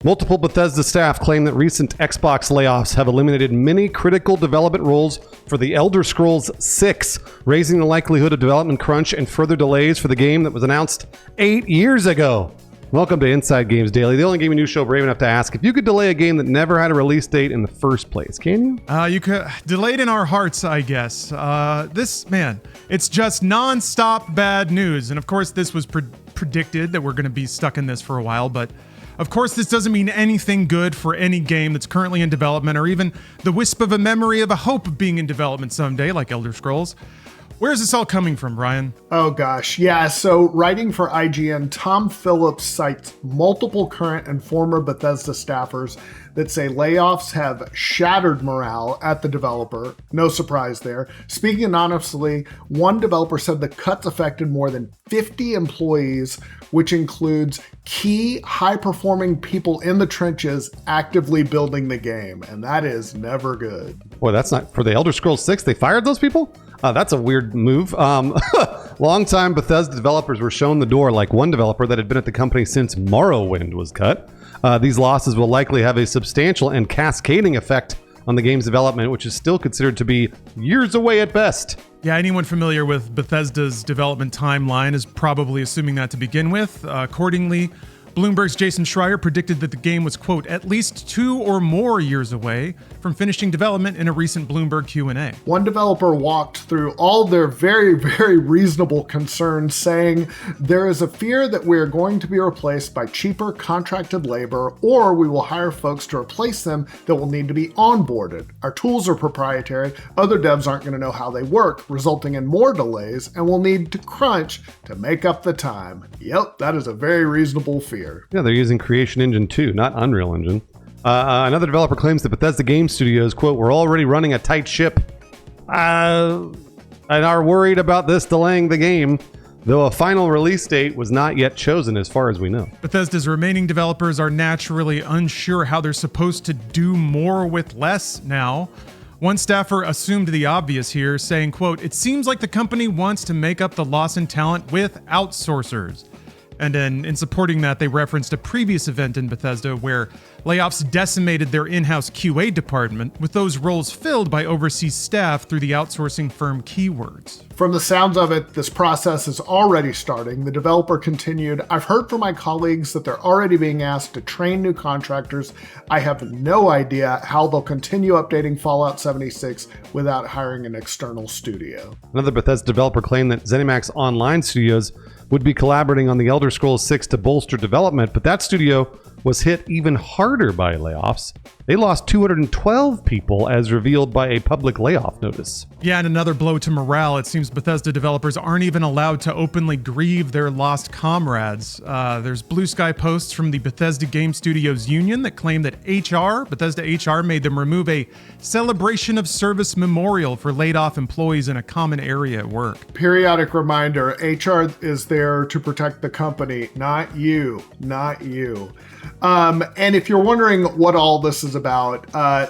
Multiple Bethesda staff claim that recent Xbox layoffs have eliminated many critical development roles for The Elder Scrolls 6, raising the likelihood of development crunch and further delays for the game that was announced 8 years ago. Welcome to Inside Games Daily, the only gaming news show brave enough to ask if you could delay a game that never had a release date in the first place. Can you? You could delay it in our hearts, I guess. It's just non-stop bad news. And of course, this was predicted that we're going to be stuck in this for a while, but of course, this doesn't mean anything good for any game that's currently in development or even the wisp of a memory of a hope of being in development someday, like Elder Scrolls. Where's this all coming from, Ryan? Oh gosh, yeah, so writing for IGN, Tom Phillips cites multiple current and former Bethesda staffers that say layoffs have shattered morale at the developer. No surprise there. Speaking anonymously, one developer said the cuts affected more than 50 employees, which includes key high-performing people in the trenches actively building the game, and that is never good. Boy, that's not for the Elder Scrolls 6. They fired those people? That's a weird move. Longtime Bethesda developers were shown the door, like one developer that had been at the company since Morrowind was cut. These losses will likely have a substantial and cascading effect on the game's development, which is still considered to be years away at best. Yeah, anyone familiar with Bethesda's development timeline is probably assuming that to begin with. Accordingly, Bloomberg's Jason Schreier predicted that the game was, quote, at least 2 or more years away from finishing development in a recent Bloomberg Q&A. One developer walked through all their very, very reasonable concerns, saying, there is a fear that we are going to be replaced by cheaper contracted labor, or we will hire folks to replace them that will need to be onboarded. Our tools are proprietary. Other devs aren't going to know how they work, resulting in more delays, and we'll need to crunch to make up the time. Yep, that is a very reasonable fear. Yeah, they're using Creation Engine 2, not Unreal Engine. Another developer claims that Bethesda Game Studios, quote, we're already running a tight ship and are worried about this delaying the game, though a final release date was not yet chosen as far as we know. Bethesda's remaining developers are naturally unsure how they're supposed to do more with less now. One staffer assumed the obvious here, saying, quote, it seems like the company wants to make up the loss in talent with outsourcers. And then in supporting that, they referenced a previous event in Bethesda where layoffs decimated their in-house QA department, with those roles filled by overseas staff through the outsourcing firm Keywords. From the sounds of it, this process is already starting. The developer continued, I've heard from my colleagues that they're already being asked to train new contractors. I have no idea how they'll continue updating Fallout 76 without hiring an external studio. Another Bethesda developer claimed that ZeniMax Online Studios would be collaborating on the Elder Scrolls 6 to bolster development, but that studio was hit even harder by layoffs. They lost 212 people as revealed by a public layoff notice. Yeah, and another blow to morale. It seems Bethesda developers aren't even allowed to openly grieve their lost comrades. There's blue sky posts from the Bethesda Game Studios Union that claim that Bethesda HR made them remove a celebration of service memorial for laid off employees in a common area at work. Periodic reminder, HR is there to protect the company, not you, not you. And if you're wondering what all this is about,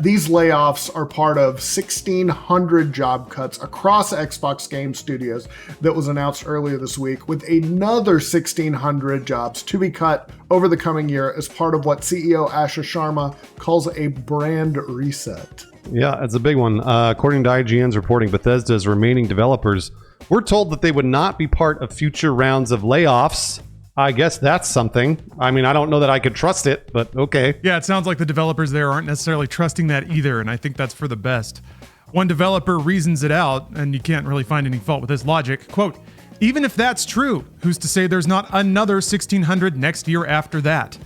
these layoffs are part of 1,600 job cuts across Xbox Game Studios that was announced earlier this week, with another 1,600 jobs to be cut over the coming year as part of what CEO Asha Sharma calls a brand reset. Yeah, it's a big one. According to IGN's reporting, Bethesda's remaining developers were told that they would not be part of future rounds of layoffs. I guess that's something. I mean, I don't know that I could trust it, but okay. Yeah, it sounds like the developers there aren't necessarily trusting that either, and I think that's for the best. One developer reasons it out, and you can't really find any fault with his logic. Quote, even if that's true, who's to say there's not another 1,600 next year after that?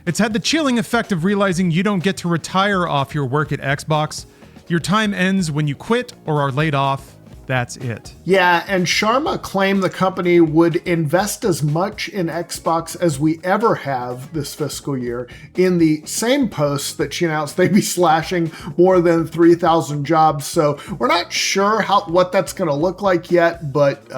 It's had the chilling effect of realizing you don't get to retire off your work at Xbox. Your time ends when you quit or are laid off. That's it. Yeah, and Sharma claimed the company would invest as much in Xbox as we ever have this fiscal year. In the same post that she announced, they'd be slashing more than 3,000 jobs. So we're not sure what that's going to look like yet, but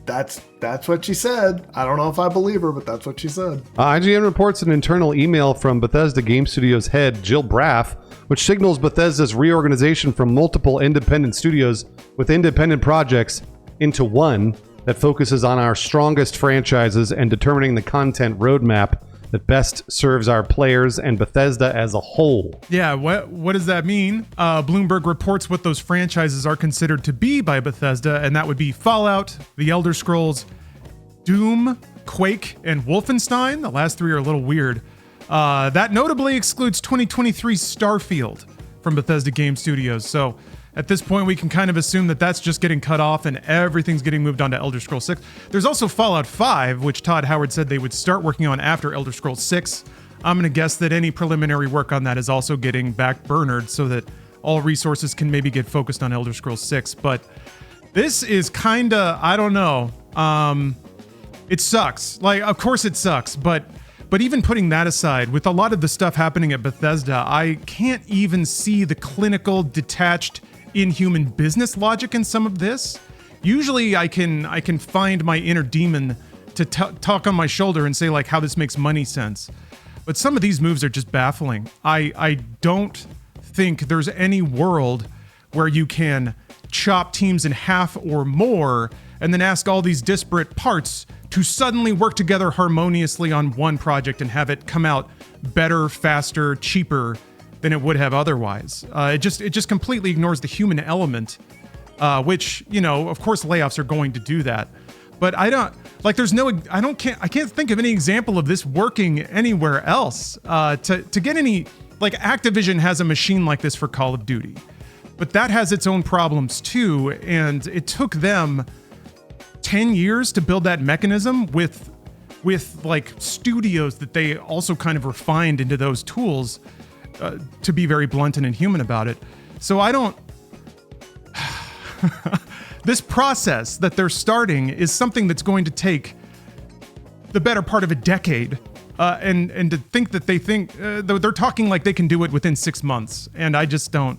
that's what she said. I don't know if I believe her, but that's what she said. IGN reports an internal email from Bethesda Game Studios head Jill Braff, which signals Bethesda's reorganization from multiple independent studios with independent projects into one that focuses on our strongest franchises and determining the content roadmap that best serves our players and Bethesda as a whole. Yeah, what does that mean? Bloomberg reports what those franchises are considered to be by Bethesda, and that would be Fallout, The Elder Scrolls, Doom, Quake, and Wolfenstein. The last three are a little weird. That notably excludes 2023's Starfield from Bethesda Game Studios. So at this point, we can kind of assume that that's just getting cut off and everything's getting moved on to Elder Scrolls 6. There's also Fallout 5, which Todd Howard said they would start working on after Elder Scrolls 6. I'm going to guess that any preliminary work on that is also getting backburnered so that all resources can maybe get focused on Elder Scrolls 6. But this is kind of, I don't know. It sucks. Like, of course it sucks, but even putting that aside, with a lot of the stuff happening at Bethesda, I can't even see the clinical, detached, inhuman business logic in some of this. Usually I can find my inner demon to talk on my shoulder and say like how this makes money sense. But some of these moves are just baffling. I don't think there's any world where you can chop teams in half or more and then ask all these disparate parts to suddenly work together harmoniously on one project and have it come out better, faster, cheaper than it would have otherwise. It just completely ignores the human element, which, you know, of course layoffs are going to do that. But I can't think of any example of this working anywhere else. To get any, like Activision has a machine like this for Call of Duty, but that has its own problems too. And it took them 10 years to build that mechanism with like studios that they also kind of refined into those tools. To be very blunt and inhuman about it. So I don't... This process that they're starting is something that's going to take the better part of a decade. And to think that they're talking like they can do it within 6 months. And I just don't...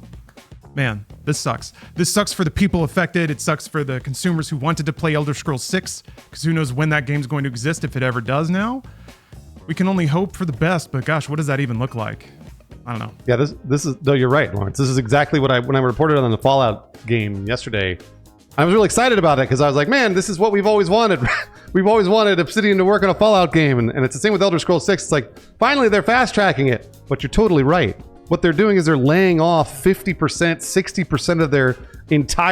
Man, this sucks. This sucks for the people affected. It sucks for the consumers who wanted to play Elder Scrolls 6, because who knows when that game's going to exist, if it ever does now. We can only hope for the best, but gosh, what does that even look like? I don't know. Yeah, this is, though you're right, Lawrence. This is exactly what when I reported on the Fallout game yesterday, I was really excited about it because I was like, man, this is what we've always wanted. We've always wanted Obsidian to work on a Fallout game. And it's the same with Elder Scrolls 6. It's like, finally, they're fast tracking it. But you're totally right. What they're doing is they're laying off 50%, 60% of their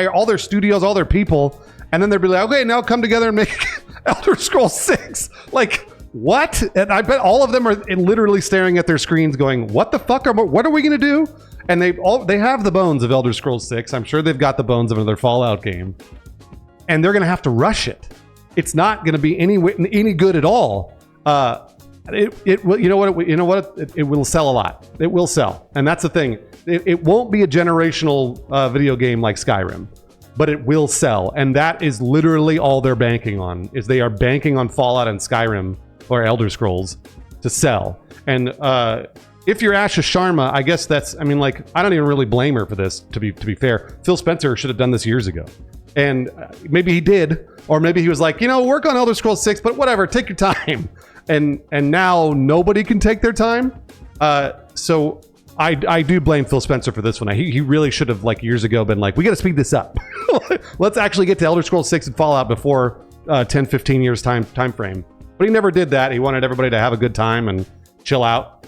all their studios, all their people. And then they'll be like, okay, now come together and make Elder Scrolls 6. Like, what? And I bet all of them are literally staring at their screens going, what the fuck what are we going to do? And they have the bones of Elder Scrolls 6. I'm sure they've got the bones of another Fallout game. And they're going to have to rush it. It's not going to be any good at all. It will, you know what? It will sell a lot. It will sell. And that's the thing. It won't be a generational video game like Skyrim, but it will sell. And that is literally all they're banking on, is they are banking on Fallout and Skyrim or Elder Scrolls to sell. And if you're Asha Sharma, I guess I don't even really blame her for this, to be fair. Phil Spencer should have done this years ago. And maybe he did, or maybe he was like, work on Elder Scrolls 6, but whatever, take your time. And now nobody can take their time. So I do blame Phil Spencer for this one. He really should have, like, years ago been like, we got to speed this up. Let's actually get to Elder Scrolls 6 and Fallout before 10, 15 years time frame. But he never did that. He wanted everybody to have a good time and chill out.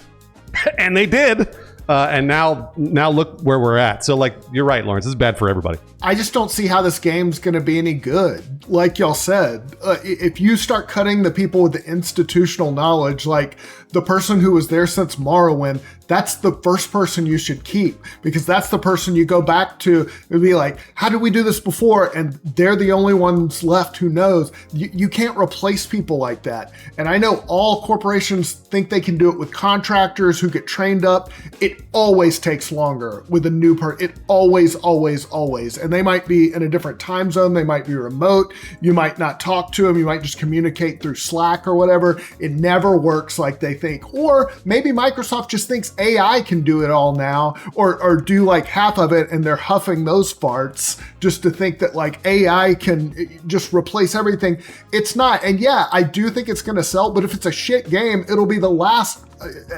And they did. And now look where we're at. So, like, you're right, Lawrence. This is bad for everybody. I just don't see how this game's going to be any good. Like y'all said, if you start cutting the people with the institutional knowledge, like the person who was there since Morrowind, that's the first person you should keep, because that's the person you go back to and be like, how did we do this before? And they're the only ones left who knows. You can't replace people like that. And I know all corporations think they can do it with contractors who get trained up. It always takes longer with a new person. It always. And they might be in a different time zone. They might be remote. You might not talk to them. You might just communicate through Slack or whatever. It never works like they think. Or maybe Microsoft just thinks AI can do it all now, or do like half of it, and they're huffing those farts just to think that like AI can just replace everything. It's not. And yeah, I do think it's going to sell, but if it's a shit game, it'll be the last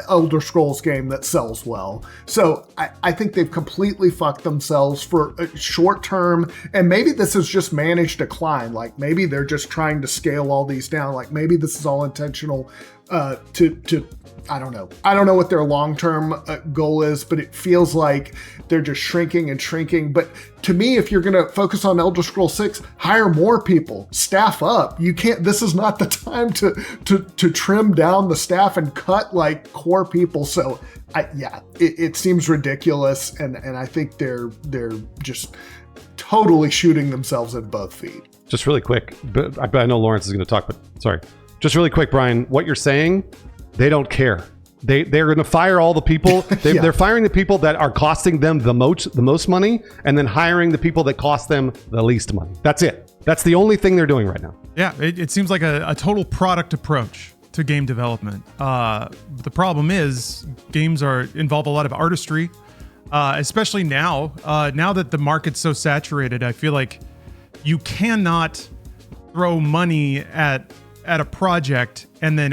Elder Scrolls game that sells well. So I think they've completely fucked themselves for a short term, and maybe this is just managed decline. Like maybe they're just trying to scale all these down. Like maybe this is all intentional. to I don't know. I don't know what their long-term goal is, but it feels like they're just shrinking and shrinking. But to me, if you're going to focus on Elder Scrolls 6, hire more people, staff up. You can't, this is not the time to trim down the staff and cut like core people. So it seems ridiculous. And I think they're just totally shooting themselves in both feet. Just really quick, but I know Lawrence is going to talk, but sorry. Just really quick, Brian, what you're saying, they don't care. They're going to fire all the people. They're firing the people that are costing them the most money, and then hiring the people that cost them the least money. That's it. That's the only thing they're doing right now. Yeah, it seems like a total product approach to game development. The problem is games involve a lot of artistry, especially now. Now that the market's so saturated, I feel like you cannot throw money at a project and then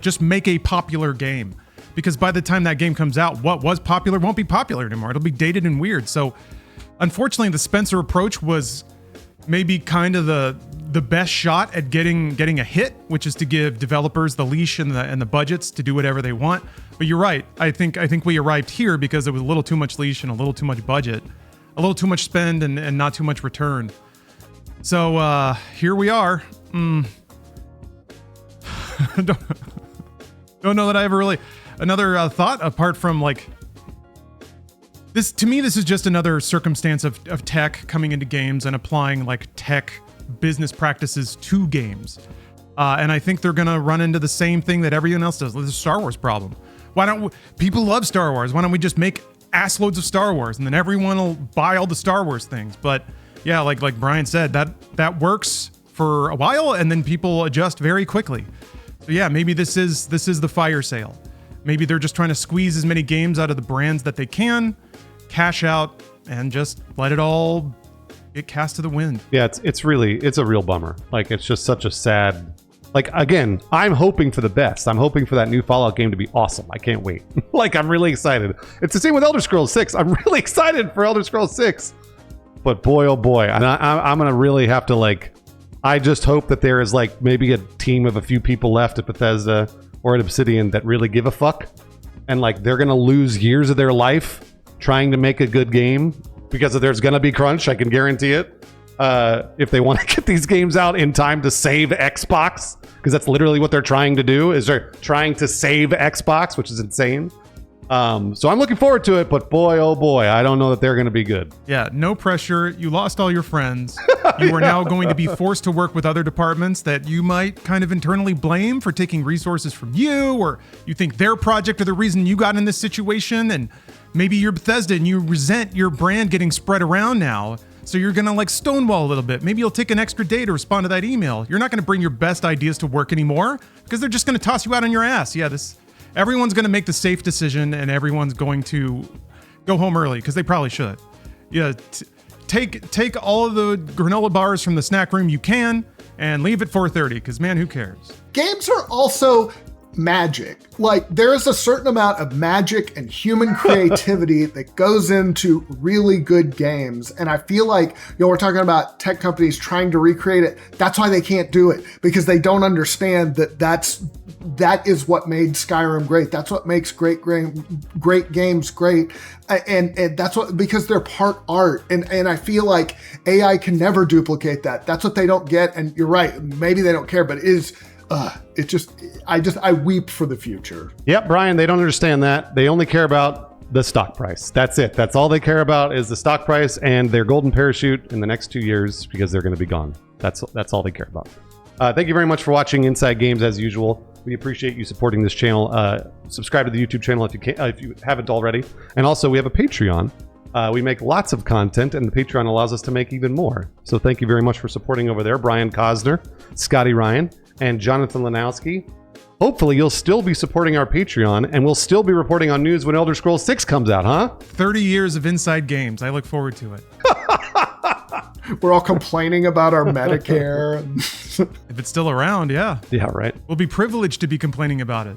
just make a popular game, because by the time that game comes out, what was popular won't be popular anymore. It'll be dated and weird. So unfortunately, the Spencer approach was maybe kind of the best shot at getting a hit, which is to give developers the leash and the budgets to do whatever they want. But you're right. I think we arrived here because there was a little too much leash and a little too much budget, a little too much spend and not too much return. So here we are. Don't know that I ever really another thought apart from like this. To me, this is just another circumstance of tech coming into games and applying like tech business practices to games. And I think they're gonna run into the same thing that everyone else does. The Star Wars problem. People love Star Wars? Why don't we just make ass loads of Star Wars and then everyone will buy all the Star Wars things? But yeah, like Brian said, that works for a while and then people adjust very quickly. So yeah, maybe this is the fire sale. Maybe they're just trying to squeeze as many games out of the brands that they can, cash out, and just let it all get cast to the wind. Yeah, it's a real bummer. Like, it's just such a sad. Like, again, I'm hoping for the best. I'm hoping for that new Fallout game to be awesome. I can't wait. Like, I'm really excited. It's the same with Elder Scrolls 6. I'm really excited for Elder Scrolls 6. But boy, oh boy, and I'm gonna really have to like. I just hope that there is like maybe a team of a few people left at Bethesda or at Obsidian that really give a fuck, and like they're gonna lose years of their life trying to make a good game because there's gonna be crunch. I can guarantee it. If they want to get these games out in time to save Xbox, because that's literally what they're trying to do. Is they're trying to save Xbox, which is insane. So I'm looking forward to it, but boy, oh boy, I don't know that they're going to be good. Yeah, no pressure. You lost all your friends. You are now going to be forced to work with other departments that you might kind of internally blame for taking resources from you, or you think their project are the reason you got in this situation, and maybe you're Bethesda and you resent your brand getting spread around now. So you're going to like stonewall a little bit. Maybe you'll take an extra day to respond to that email. You're not going to bring your best ideas to work anymore because they're just going to toss you out on your ass. Yeah, everyone's going to make the safe decision and everyone's going to go home early because they probably should. Yeah, take all of the granola bars from the snack room you can and leave at 4:30 because, man, who cares? Games are also magic. Like, there is a certain amount of magic and human creativity that goes into really good games. And I feel like, we're talking about tech companies trying to recreate it. That's why they can't do it, because they don't understand that is what made Skyrim great. That's what makes great games great. And that's because they're part art. And I feel like AI can never duplicate that. That's what they don't get. And you're right. Maybe they don't care, but it is, I weep for the future. Yep, Brian, they don't understand that. They only care about the stock price. That's it. That's all they care about is the stock price and their golden parachute in the next 2 years because they're going to be gone. That's all they care about. Thank you very much for watching Inside Games as usual. We appreciate you supporting this channel. Subscribe to the YouTube channel if you haven't already. And also, we have a Patreon. We make lots of content, and the Patreon allows us to make even more. So thank you very much for supporting over there. Brian Cosner, Scotty Ryan, and Jonathan Lanowski. Hopefully, you'll still be supporting our Patreon, and we'll still be reporting on news when Elder Scrolls 6 comes out, huh? 30 years of Inside Games. I look forward to it. We're all complaining about our Medicare. If it's still around, yeah. Yeah, right. We'll be privileged to be complaining about it.